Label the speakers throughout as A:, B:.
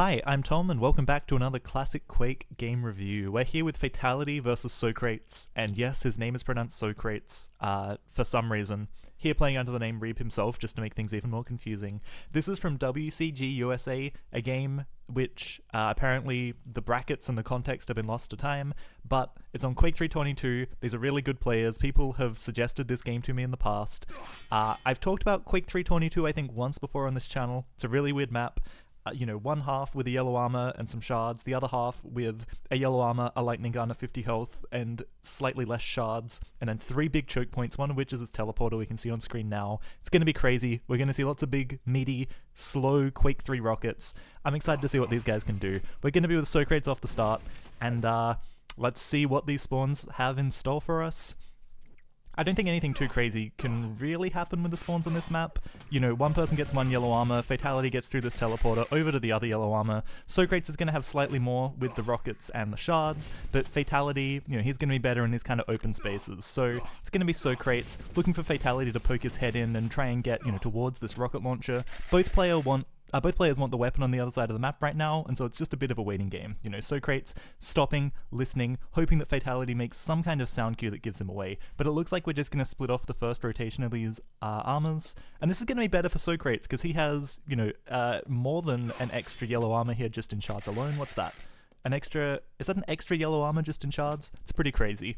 A: Hi, I'm Tom, and welcome back to another classic Quake game review. We're here with Fatal1ty versus Socrates, and yes, his name is pronounced Socrates, for some reason. Here playing under the name Reeb himself, just to make things even more confusing. This is from WCG USA, a game which apparently the brackets and the context have been lost to time, but it's on Quake 3.22. These are really good players. People have suggested this game to me in the past. I've talked about Quake 3.22 I think once before on this channel. It's a really weird map. One half with a yellow armor and some shards, the other half with a yellow armor, a lightning gun, a 50 health, and slightly less shards, and then 3 big choke points, one of which is his teleporter we can see on screen now. It's going to be crazy. We're going to see lots of big, meaty, slow Quake 3 rockets. I'm excited to see what these guys can do. We're going to be with Socrates off the start, and let's see what these spawns have in store for us. I don't think anything too crazy can really happen with the spawns on this map. One person gets one yellow armor, Fatal1ty gets through this teleporter over to the other yellow armor. Socrates is going to have slightly more with the rockets and the shards, but Fatal1ty, he's going to be better in these kind of open spaces. So it's going to be Socrates looking for Fatal1ty to poke his head in and try and get, towards this rocket launcher. Both players want the weapon on the other side of the map right now, and so it's just a bit of a waiting game. Socrates stopping, listening, hoping that Fatal1ty makes some kind of sound cue that gives him away. But it looks like we're just going to split off the first rotation of these armors, and this is going to be better for Socrates because he has, more than an extra yellow armor here just in shards alone. What's that? Is that an extra yellow armor just in shards? It's pretty crazy.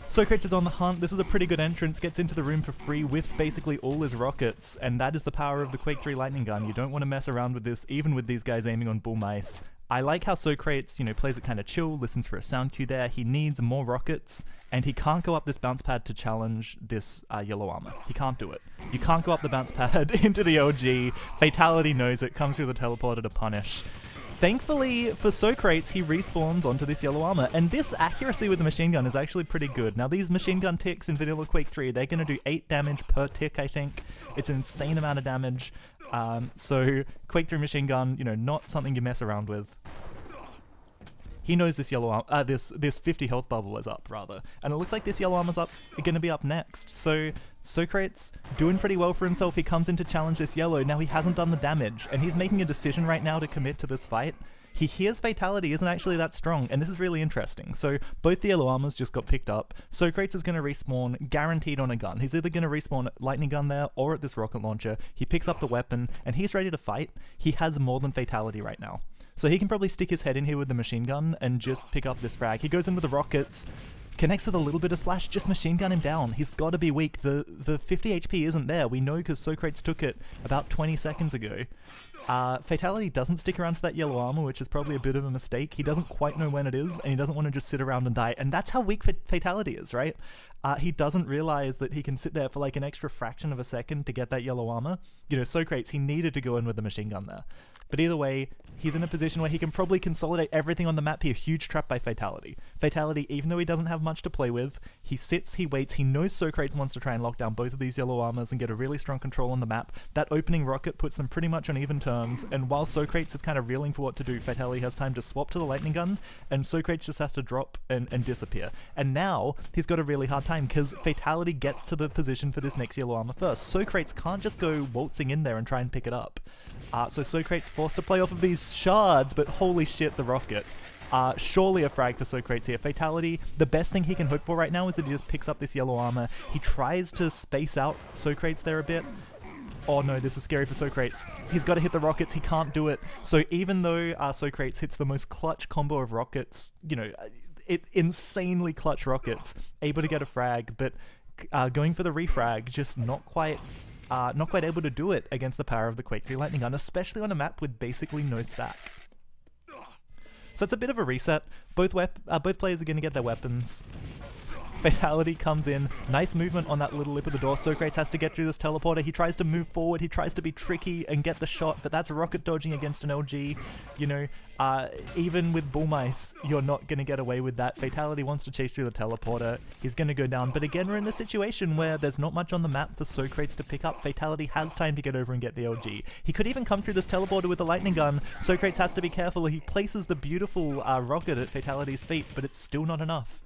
A: Socrates is on the hunt. This is a pretty good entrance, gets into the room for free, whiffs basically all his rockets, and that is the power of the Quake 3 lightning gun. You don't want to mess around with this, even with these guys aiming on bull mice. I like how Socrates, plays it kind of chill, listens for a sound cue there. He needs more rockets, and he can't go up this bounce pad to challenge this yellow armor. He can't do it. You can't go up the bounce pad into the OG. Fatal1ty knows it, comes through the teleporter to punish. Thankfully for Socrates, he respawns onto this yellow armor, and this accuracy with the machine gun is actually pretty good. Now these machine gun ticks in vanilla Quake 3, they're going to do 8 damage per tick, I think. It's an insane amount of damage. So Quake 3 machine gun, not something you mess around with. He knows this yellow this 50 health bubble is up, rather. And it looks like this yellow armor's going to be up next. So Socrates doing pretty well for himself. He comes in to challenge this yellow. Now he hasn't done the damage, and he's making a decision right now to commit to this fight. He hears Fatal1ty isn't actually that strong, and this is really interesting. So both the yellow armors just got picked up. Socrates is going to respawn guaranteed on a gun. He's either going to respawn lightning gun there or at this rocket launcher. He picks up the weapon, and he's ready to fight. He has more than Fatal1ty right now. So he can probably stick his head in here with the machine gun and just pick up this frag. He goes in with the rockets, connects with a little bit of splash, just machine gun him down. He's got to be weak. The 50 HP isn't there. We know because Socrates took it about 20 seconds ago. Fatal1ty doesn't stick around for that yellow armor, which is probably a bit of a mistake. He doesn't quite know when it is, and he doesn't want to just sit around and die. And that's how weak Fatal1ty is, right? He doesn't realize that he can sit there for like an extra fraction of a second to get that yellow armor. Socrates, he needed to go in with the machine gun there. But either way, he's in a position where he can probably consolidate everything on the map here. Huge trap by Fatal1ty. Fatal1ty, even though he doesn't have much to play with, he sits, he waits, he knows Socrates wants to try and lock down both of these yellow armors and get a really strong control on the map. That opening rocket puts them pretty much on even terms, and while Socrates is kind of reeling for what to do, Fatal1ty has time to swap to the lightning gun, and Socrates just has to drop and disappear. And now, he's got a really hard time, because Fatal1ty gets to the position for this next yellow armor first. Socrates can't just go waltzing in there and try and pick it up. So Socrates forced to play off of these shards, but holy shit, the rocket. Surely a frag for Socrates here. Fatal1ty, the best thing he can hope for right now is that he just picks up this yellow armor. He tries to space out Socrates there a bit. Oh no, this is scary for Socrates. He's got to hit the rockets, he can't do it. So even though Socrates hits the most clutch combo of rockets, insanely clutch rockets, able to get a frag, but going for the refrag, just not quite able to do it against the power of the Quake 3 lightning gun, especially on a map with basically no stack. So it's a bit of a reset. Both players are going to get their weapons. Fatal1ty comes in, nice movement on that little lip of the door. Socrates has to get through this teleporter. He tries to move forward, he tries to be tricky and get the shot, but that's rocket dodging against an LG. Even with bull mice, you're not going to get away with that. Fatal1ty wants to chase through the teleporter. He's going to go down, but again, we're in this situation where there's not much on the map for Socrates to pick up. Fatal1ty has time to get over and get the LG. He could even come through this teleporter with a lightning gun. Socrates has to be careful. He places the beautiful rocket at Fatal1ty's feet, but it's still not enough.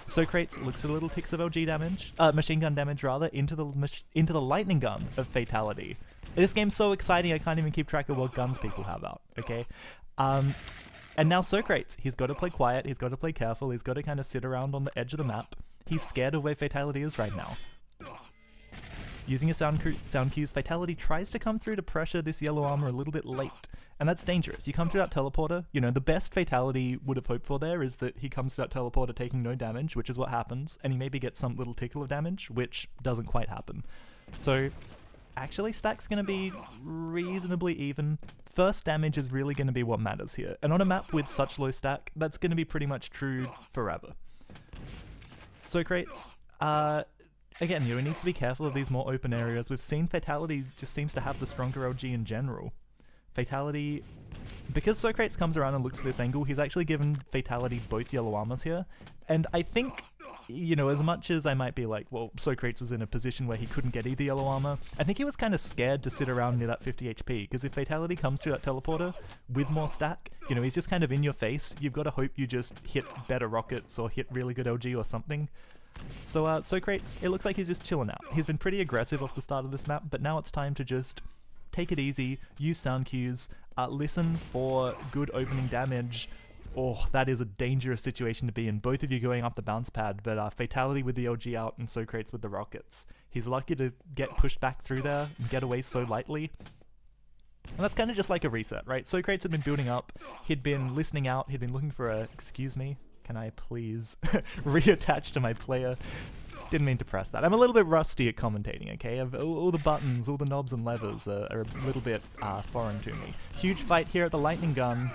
A: Socrates looks for little ticks of LG damage, machine gun damage rather, into the lightning gun of Fatal1ty. This game's so exciting, I can't even keep track of what guns people have out, okay? And now Socrates, he's got to play quiet, he's got to play careful, he's got to kind of sit around on the edge of the map. He's scared of where Fatality is right now. Using his sound cues, Fatal1ty tries to come through to pressure this yellow armor a little bit late, and that's dangerous. You come through that teleporter, you know, the best Fatal1ty would have hoped for there is that he comes to that teleporter taking no damage, which is what happens, and he maybe gets some little tickle of damage, which doesn't quite happen. So, actually stack's going to be reasonably even. First damage is really going to be what matters here, and on a map with such low stack, that's going to be pretty much true forever. Socrates, again, you know, we need to be careful of these more open areas. We've seen Fatal1ty just seems to have the stronger LG in general. Fatal1ty, because Socrates comes around and looks for this angle, he's actually given Fatal1ty both yellow armors here, and I think, you know, as much as I might be like, well, Socrates was in a position where he couldn't get either yellow armor, I think he was kind of scared to sit around near that 50 HP, because if Fatal1ty comes to that teleporter with more stack, you know, he's just kind of in your face. You've got to hope you just hit better rockets or hit really good LG or something. So Socrates, it looks like he's just chilling out. He's been pretty aggressive off the start of this map, but now it's time to just take it easy, use sound cues, listen for good opening damage. Oh, that is a dangerous situation to be in. Both of you going up the bounce pad, but Fatal1ty with the LG out and Socrates with the rockets. He's lucky to get pushed back through there and get away so lightly. And that's kind of just like a reset, right? Socrates had been building up, he'd been listening out, he'd been looking for a, excuse me, can I please reattach to my player? Didn't mean to press that. I'm a little bit rusty at commentating, okay? All the buttons, all the knobs and levers are a little bit foreign to me. Huge fight here at the lightning gun.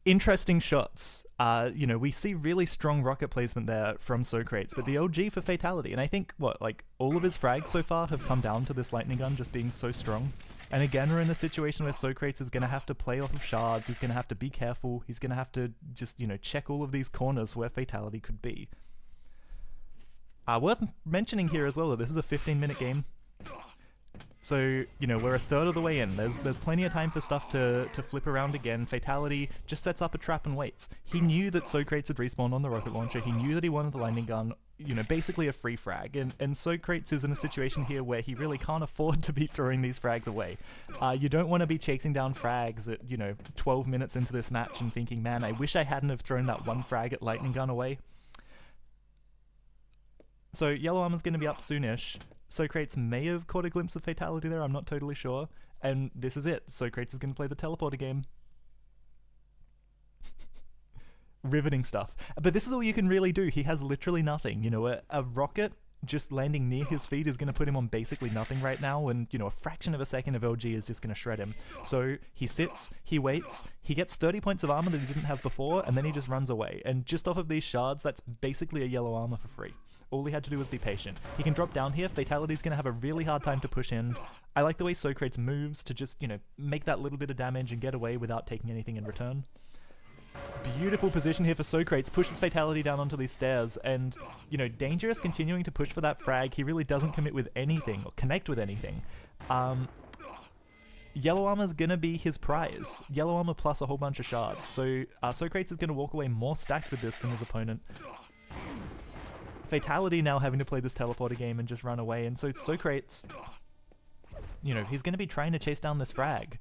A: Interesting shots. You know, we see really strong rocket placement there from Socrates, but the LG for Fatal1ty, and I think, what, like, all of his frags so far have come down to this lightning gun just being so strong. And again, we're in the situation where Socrates is going to have to play off of shards, he's going to have to be careful, he's going to have to just, you know, check all of these corners where Fatal1ty could be. Worth mentioning here as well that this is a 15-minute game. So, you know, we're a third of the way in. There's plenty of time for stuff to flip around again. Fatal1ty just sets up a trap and waits. He knew that Socrates had respawned on the rocket launcher. He knew that he wanted the lightning gun, you know, basically a free frag. And Socrates is in a situation here where he really can't afford to be throwing these frags away. You don't want to be chasing down frags at, you know, 12 minutes into this match and thinking, man, I wish I hadn't have thrown that one frag at lightning gun away. So yellow armor's going to be up soonish. Socrates may have caught a glimpse of Fatal1ty there, I'm not totally sure. And this is it. Socrates is going to play the teleporter game. Riveting stuff. But this is all you can really do. He has literally nothing. You know, a rocket just landing near his feet is going to put him on basically nothing right now, and, you know, a fraction of a second of LG is just going to shred him. So he sits, he waits, he gets 30 points of armor that he didn't have before, and then he just runs away. And just off of these shards, that's basically a yellow armor for free. All he had to do was be patient. He can drop down here. Fatal1ty's going to have a really hard time to push in. I like the way Socrates moves to just, you know, make that little bit of damage and get away without taking anything in return. Beautiful position here for Socrates. Pushes Fatal1ty down onto these stairs. And, you know, Dangerous continuing to push for that frag. He really doesn't commit with anything or connect with anything. Yellow armor's going to be his prize. Yellow armor plus a whole bunch of shards. So Socrates is going to walk away more stacked with this than his opponent. Fatal1ty now having to play this teleporter game and just run away, and so Socrates, you know, he's going to be trying to chase down this frag.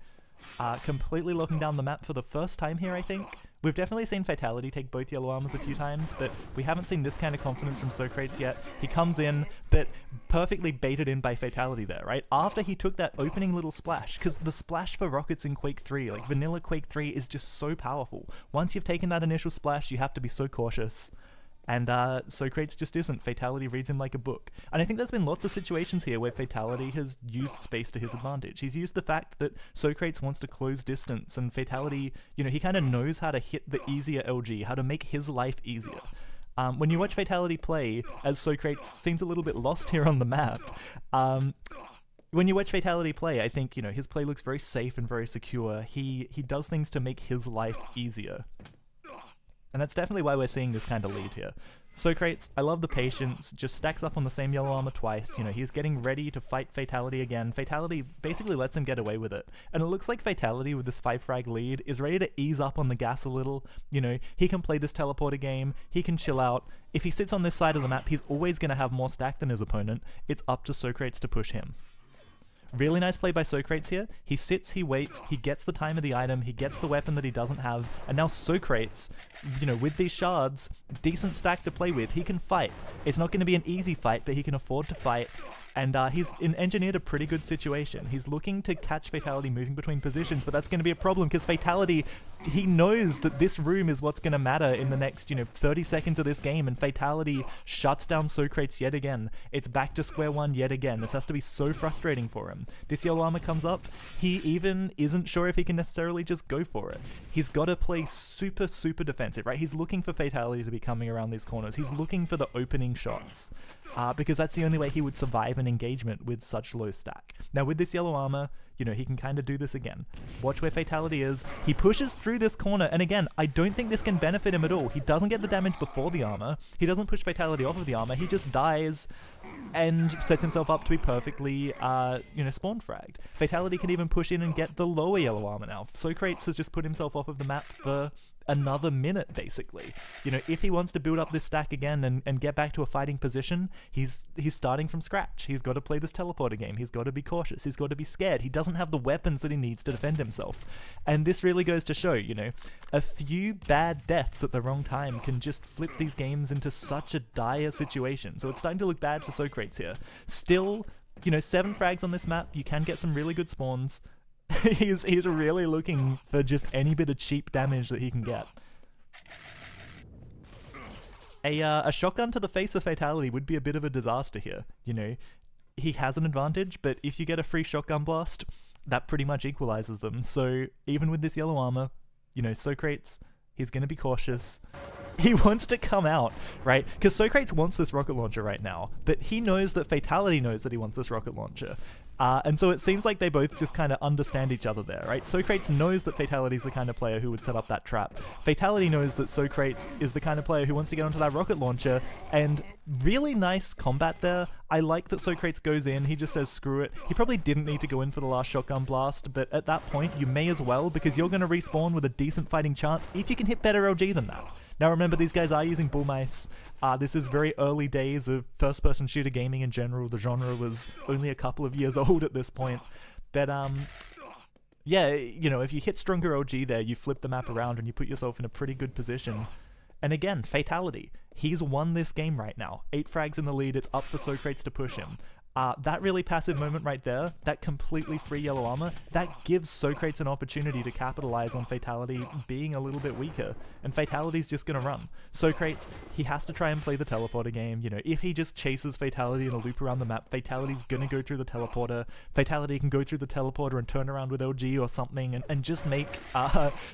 A: Completely looking down the map for the first time here, I think. We've definitely seen Fatal1ty take both yellow armors a few times, but we haven't seen this kind of confidence from Socrates yet. He comes in, but perfectly baited in by Fatal1ty there, right? After he took that opening little splash, because the splash for rockets in Quake 3, like vanilla Quake 3, is just so powerful. Once you've taken that initial splash, you have to be so cautious. And Socrates just isn't. Fatal1ty reads him like a book. And I think there's been lots of situations here where Fatal1ty has used space to his advantage. He's used the fact that Socrates wants to close distance, and Fatal1ty, you know, he kind of knows how to hit the easier LG, how to make his life easier. When you watch Fatal1ty play, as Socrates seems a little bit lost here on the map, when you watch Fatal1ty play, I think, you know, his play looks very safe and very secure. He does things to make his life easier. And that's definitely why we're seeing this kind of lead here. Socrates, I love the patience, just stacks up on the same yellow armor twice. You know, he's getting ready to fight Fatal1ty again. Fatal1ty basically lets him get away with it. And it looks like Fatal1ty with this 5 frag lead is ready to ease up on the gas a little. You know, he can play this teleporter game, he can chill out. If he sits on this side of the map, he's always going to have more stack than his opponent. It's up to Socrates to push him. Really nice play by Socrates here. He sits, he waits, he gets the time of the item, he gets the weapon that he doesn't have, and now Socrates, you know, with these shards, decent stack to play with, he can fight. It's not going to be an easy fight, but he can afford to fight, and he's engineered a pretty good situation. He's looking to catch Fatal1ty moving between positions, but that's going to be a problem because Fatal1ty, he knows that this room is what's going to matter in the next, you know, 30 seconds of this game, and Fatal1ty shuts down Socrates yet again. It's back to square one yet again. This has to be so frustrating for him. This yellow armor comes up, he even isn't sure if he can necessarily just go for it. He's got to play super, super defensive, right? He's looking for Fatal1ty to be coming around these corners. He's looking for the opening shots, because that's the only way he would survive an engagement with such low stack. Now with this yellow armor, you know, he can kind of do this again. Watch where Fatal1ty is. He pushes through this corner, and again, I don't think this can benefit him at all. He doesn't get the damage before the armor. He doesn't push Fatal1ty off of the armor. He just dies and sets himself up to be perfectly, you know, spawn fragged. Fatal1ty can even push in and get the lower yellow armor now. Socrates has just put himself off of the map for another minute, basically. You know, if he wants to build up this stack again and get back to a fighting position, he's starting from scratch. He's got to play this teleporter game. He's got to be cautious. He's got to be scared. He doesn't have the weapons that he needs to defend himself. And this really goes to show, you know, a few bad deaths at the wrong time can just flip these games into such a dire situation. So it's starting to look bad for Socrates here. Still, you know, 7 frags on this map. You can get some really good spawns. He's really looking for just any bit of cheap damage that he can get. A shotgun to the face of Fatal1ty would be a bit of a disaster here. You know, he has an advantage, but if you get a free shotgun blast, that pretty much equalizes them. So even with this yellow armor, you know, Socrates, he's going to be cautious. He wants to come out, right? Because Socrates wants this rocket launcher right now, but he knows that Fatal1ty knows that he wants this rocket launcher. And so it seems like they both just kind of understand each other there, right? Socrates knows that Fatal1ty is the kind of player who would set up that trap. Fatal1ty knows that Socrates is the kind of player who wants to get onto that rocket launcher, and really nice combat there. I like that Socrates goes in, he just says screw it. He probably didn't need to go in for the last shotgun blast, but at that point you may as well, because you're going to respawn with a decent fighting chance if you can hit better LG than that. Now remember, these guys are using bull mice. This is very early days of first-person shooter gaming in general. The genre was only a couple of years old at this point. But yeah, you know, if you hit stronger LG there, you flip the map around and you put yourself in a pretty good position. And again, Fatal1ty. He's won this game right now. 8 frags in the lead. It's up for Socrates to push him. That really passive moment right there, that completely free yellow armor, that gives Socrates an opportunity to capitalize on Fatal1ty being a little bit weaker, and Fatal1ty's just gonna run. Socrates, he has to try and play the teleporter game. You know, if he just chases Fatal1ty in a loop around the map, Fatal1ty's gonna go through the teleporter. Fatal1ty can go through the teleporter and turn around with LG or something and just make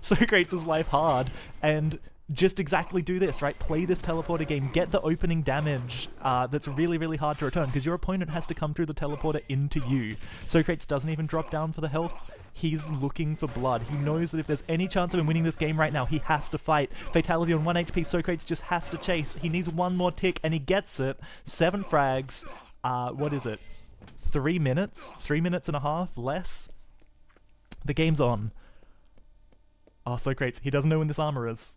A: Socrates' life hard, and just exactly do this, right? Play this teleporter game, get the opening damage that's really, really hard to return, because your opponent has to come through the teleporter into you. Socrates doesn't even drop down for the health. He's looking for blood. He knows that if there's any chance of him winning this game right now, he has to fight. Fatal1ty on 1 HP, Socrates just has to chase. He needs one more tick, and he gets it. 7 frags. What is it? 3 minutes? 3 minutes and a half? Less? The game's on. Oh, Socrates, he doesn't know when this armor is.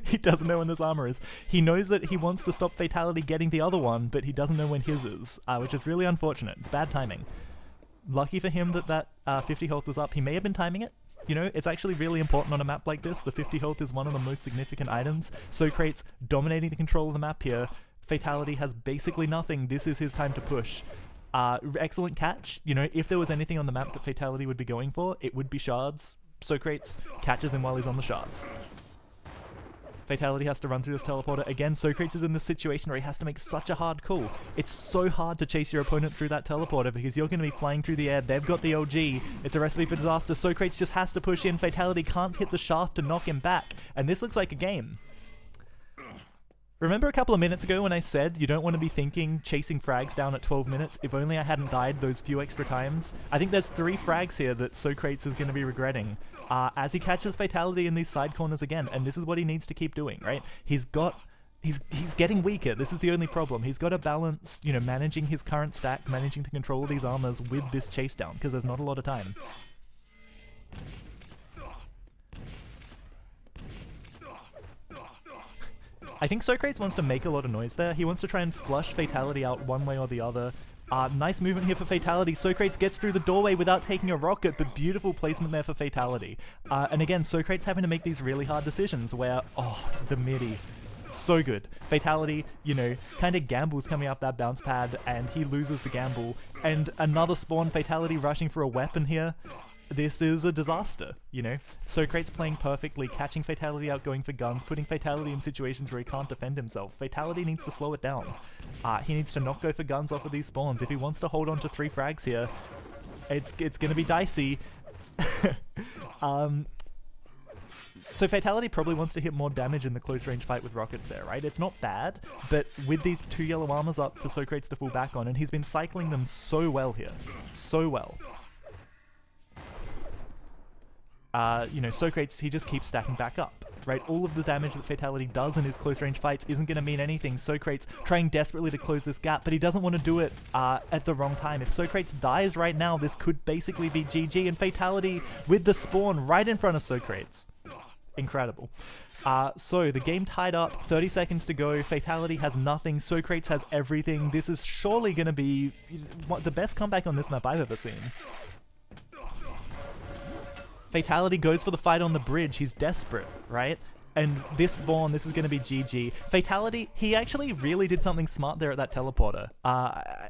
A: He doesn't know when this armor is. He knows that he wants to stop Fatal1ty getting the other one, but he doesn't know when his is, which is really unfortunate. It's bad timing. Lucky for him that 50 health was up. He may have been timing it. You know, it's actually really important on a map like this. The 50 health is one of the most significant items. Socrates dominating the control of the map here. Fatal1ty has basically nothing. This is his time to push. Excellent catch. You know, if there was anything on the map that Fatal1ty would be going for, it would be shards. Socrates catches him while he's on the shards. Fatal1ty has to run through this teleporter. Again, Socrates is in this situation where he has to make such a hard call. It's so hard to chase your opponent through that teleporter because you're going to be flying through the air. They've got the LG. It's a recipe for disaster. Socrates just has to push in. Fatal1ty can't hit the shaft to knock him back. And this looks like a game. Remember a couple of minutes ago when I said you don't want to be thinking chasing frags down at 12 minutes? If only I hadn't died those few extra times. I think there's 3 frags here that Socrates is going to be regretting as he catches Fatal1ty in these side corners again, and this is what he needs to keep doing, right? He's got he's getting weaker. This is the only problem. He's got to balance, you know, managing his current stack, managing to control these armors with this chase down, because there's not a lot of time. I think Socrates wants to make a lot of noise there. He wants to try and flush Fatal1ty out one way or the other. Nice movement here for Fatal1ty. Socrates gets through the doorway without taking a rocket, but beautiful placement there for Fatal1ty. And again, Socrates having to make these really hard decisions where, oh, the midi. So good. Fatal1ty, you know, kind of gambles coming up that bounce pad, and he loses the gamble. And another spawn, Fatal1ty rushing for a weapon here. This is a disaster, you know? Socrates playing perfectly, catching Fatal1ty out, going for guns, putting Fatal1ty in situations where he can't defend himself. Fatal1ty needs to slow it down. He needs to not go for guns off of these spawns. If he wants to hold on to 3 frags here, it's gonna be dicey. So Fatal1ty probably wants to hit more damage in the close range fight with rockets there, right? It's not bad, but with these 2 yellow armors up for Socrates to fall back on, and he's been cycling them so well here. So well. You know, Socrates, he just keeps stacking back up, right? All of the damage that Fatal1ty does in his close range fights isn't going to mean anything. Socrates trying desperately to close this gap, but he doesn't want to do it at the wrong time. If Socrates dies right now, this could basically be GG, and Fatal1ty with the spawn right in front of Socrates. Incredible. So the game tied up, 30 seconds to go, Fatal1ty has nothing, Socrates has everything. This is surely going to be the best comeback on this map I've ever seen. Fatal1ty goes for the fight on the bridge. He's desperate, right? And this spawn, this is going to be GG. Fatal1ty, he actually really did something smart there at that teleporter.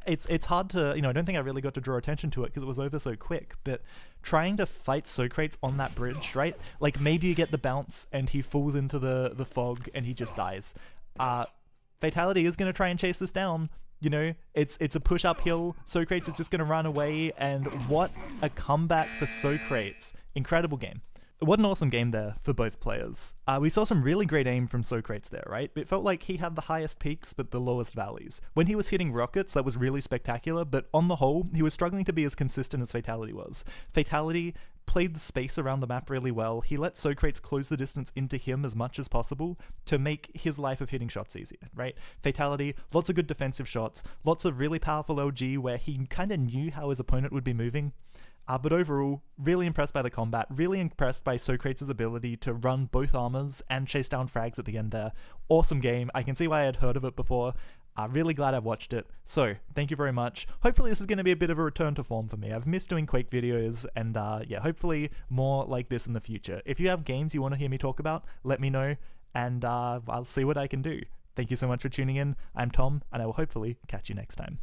A: It's hard to, you know, I don't think I really got to draw attention to it because it was over so quick, but trying to fight Socrates on that bridge, right? Like maybe you get the bounce and he falls into the fog and he just dies. Fatal1ty is going to try and chase this down. You know, it's a push uphill. Socrates is just going to run away, and what a comeback for Socrates. Incredible game. What an awesome game there for both players. We saw some really great aim from Socrates there, right? It felt like he had the highest peaks but the lowest valleys. When he was hitting rockets, that was really spectacular, but on the whole, he was struggling to be as consistent as Fatal1ty was. Fatal1ty played the space around the map really well. He let Socrates close the distance into him as much as possible to make his life of hitting shots easier, right? Fatal1ty, lots of good defensive shots, lots of really powerful LG where he kind of knew how his opponent would be moving. But overall, really impressed by the combat, really impressed by Socrates' ability to run both armors and chase down frags at the end there. Awesome game. I can see why I had heard of it before. Really glad I watched it. So, thank you very much. Hopefully this is going to be a bit of a return to form for me. I've missed doing Quake videos, and yeah, hopefully more like this in the future. If you have games you want to hear me talk about, let me know, and I'll see what I can do. Thank you so much for tuning in. I'm Tom, and I will hopefully catch you next time.